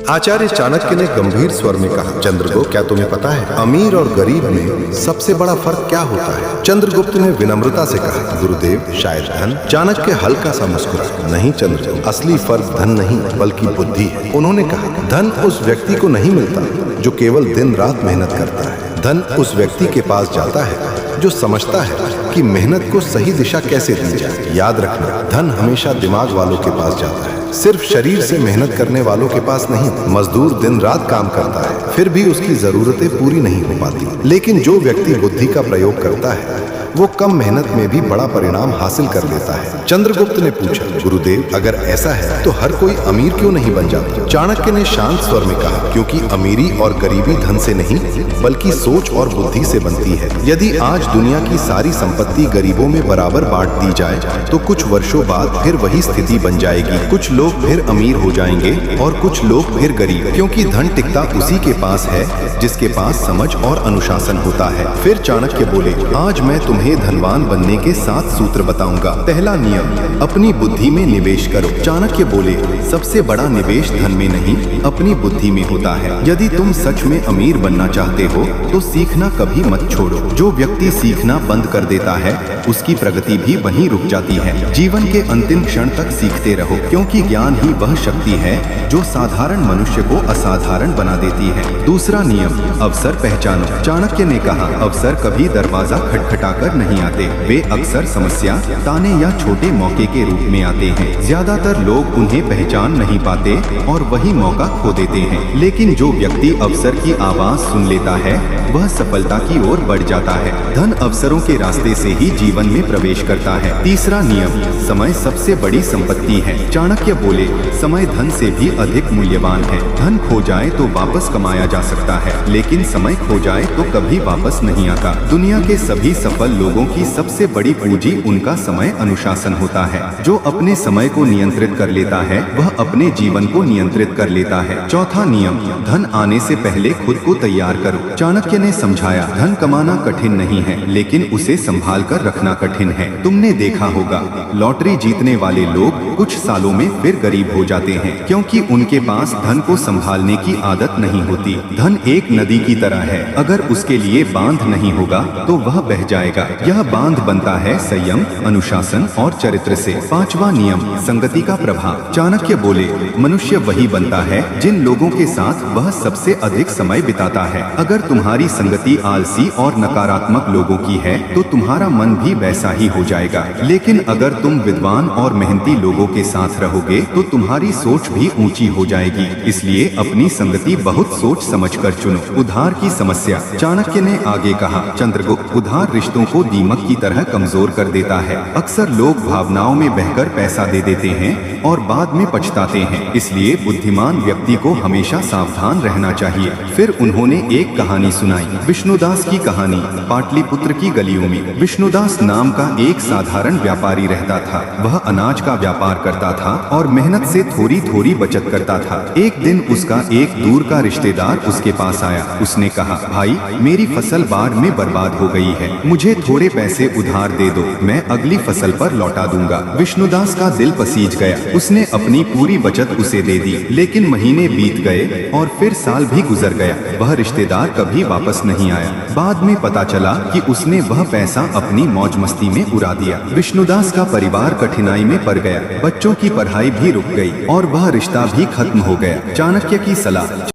आचार्य चाणक्य ने गंभीर स्वर में कहा, चंद्रगुप्त, क्या तुम्हें पता है अमीर और गरीब में सबसे बड़ा फर्क क्या होता है? चंद्रगुप्त ने विनम्रता से कहा, गुरुदेव, शायद धन। चाणक्य हल्का सा मुस्कुरा, नहीं चंद्रगुप्त, असली फर्क धन नहीं बल्कि बुद्धि है। उन्होंने कहा, धन उस व्यक्ति को नहीं मिलता जो केवल दिन रात मेहनत करता है। धन उस व्यक्ति के पास जाता है जो समझता है कि मेहनत को सही दिशा कैसे दी जाए। याद रखना, धन हमेशा दिमाग वालों के पास जाता है, सिर्फ शरीर से मेहनत करने वालों के पास नहीं। मजदूर दिन रात काम करता है, फिर भी उसकी जरूरतें पूरी नहीं हो पाती। लेकिन जो व्यक्ति बुद्धि का प्रयोग करता है वो कम मेहनत में भी बड़ा परिणाम हासिल कर लेता है। चंद्रगुप्त ने पूछा, गुरुदेव, अगर ऐसा है तो हर कोई अमीर क्यों नहीं बन जाता? चाणक्य ने शांत स्वर में कहा, क्योंकि अमीरी और गरीबी धन से नहीं बल्कि सोच और बुद्धि से बनती है। यदि आज दुनिया की सारी संपत्ति गरीबों में बराबर बांट दी जाए तो कुछ वर्षों बाद फिर वही स्थिति बन जाएगी। कुछ लोग फिर अमीर हो जाएंगे और कुछ लोग फिर गरीब, क्योंकि धन टिकता उसी के पास है जिसके पास समझ और अनुशासन होता है। फिर चाणक्य बोले, आज मैं तुम्हें धनवान बनने के 7 सूत्र बताऊंगा। पहला नियम, अपनी बुद्धि में निवेश करो। चाणक्य बोले, सबसे बड़ा निवेश धन में नहीं अपनी बुद्धि में होता है। यदि तुम सच में अमीर बनना चाहते हो तो सीखना कभी मत छोड़ो। जो व्यक्ति सीखना बंद कर देता है उसकी प्रगति भी वहीं रुक जाती है। जीवन के अंतिम क्षण तक सीखते रहो, क्योंकि ज्ञान ही वह शक्ति है जो साधारण मनुष्य को असाधारण बना देती है। दूसरा नियम, अवसर पहचानो। चाणक्य ने कहा, अवसर कभी दरवाजा खटखटाकर नहीं आते, वे अक्सर समस्या, ताने या छोटे मौके के रूप में आते हैं। ज्यादातर लोग उन्हें पहचान नहीं पाते और वही मौका खो देते हैं। लेकिन जो व्यक्ति अवसर की आवाज सुन लेता है वह सफलता की ओर बढ़ जाता है। धन अवसरों के रास्ते से ही जीवन में प्रवेश करता है। तीसरा नियम, समय सबसे बड़ी संपत्ति है। चाणक्य बोले, समय धन से भी अधिक मूल्यवान है। धन खो जाए तो वापस कमाया जा सकता है, लेकिन समय खो जाए तो कभी वापस नहीं आता। दुनिया के सभी सफल लोगों की सबसे बड़ी पूंजी उनका समय अनुशासन होता है। जो अपने समय को नियंत्रित कर लेता है वह अपने जीवन को नियंत्रित कर लेता है। चौथा नियम, धन आने से पहले खुद को तैयार करो। चाणक्य ने समझाया, धन कमाना कठिन नहीं है, लेकिन उसे संभाल कर रखना कठिन है। तुमने देखा होगा, लॉटरी जीतने वाले लोग कुछ सालों में फिर गरीब हो जाते हैं, क्योंकि उनके पास धन को संभालने की आदत नहीं होती। धन एक नदी की तरह है, अगर उसके लिए बांध नहीं होगा तो वह बह जाएगा। यह बांध बनता है संयम, अनुशासन और चरित्र से। पांचवा नियम, संगति का प्रभाव। चाणक्य बोले, मनुष्य वही बनता है जिन लोगों के साथ वह सबसे अधिक समय बिताता है। अगर तुम्हारी संगति आलसी और नकारात्मक लोगों की है तो तुम्हारा मन भी वैसा ही हो जाएगा। लेकिन अगर तुम विद्वान और मेहनती लोगों के साथ रहोगे तो तुम्हारी सोच भी ऊंची हो जाएगी। इसलिए अपनी संगति बहुत सोच समझकर चुनो। उधार की समस्या। चाणक्य ने आगे कहा, चंद्रगुप्त, उधार रिश्तों को दीमक की तरह कमजोर कर देता है। अक्सर लोग भावनाओं में बहकर पैसा दे देते हैं और बाद में पछताते हैं। इसलिए बुद्धिमान व्यक्ति को हमेशा सावधान रहना चाहिए। फिर उन्होंने एक कहानी सुनाई, विष्णुदास की कहानी। पाटलिपुत्र की गलियों में विष्णुदास नाम का एक साधारण व्यापारी रहता था। वह अनाज का व्यापार करता था और मेहनत से थोड़ी थोड़ी बचत करता था। एक दिन उसका एक दूर का रिश्तेदार उसके पास आया। उसने कहा, भाई, मेरी फसल बाढ़ में बर्बाद हो गई है, मुझे थोड़े पैसे उधार दे दो, मैं अगली फसल पर लौटा दूंगा। विष्णुदास का दिल पसीज गया। उसने अपनी पूरी बचत उसे दे दी। लेकिन महीने बीत गए और फिर साल भी गुजर गया। वह रिश्तेदार कभी वापस नहीं आया। बाद में पता चला कि उसने वह पैसा अपनी मौज मस्ती में उड़ा दिया। विष्णुदास का परिवार कठिनाई में पड़ गया। बच्चों की पढ़ाई भी रुक गई और वह रिश्ता भी खत्म हो गया। चाणक्य की सलाह।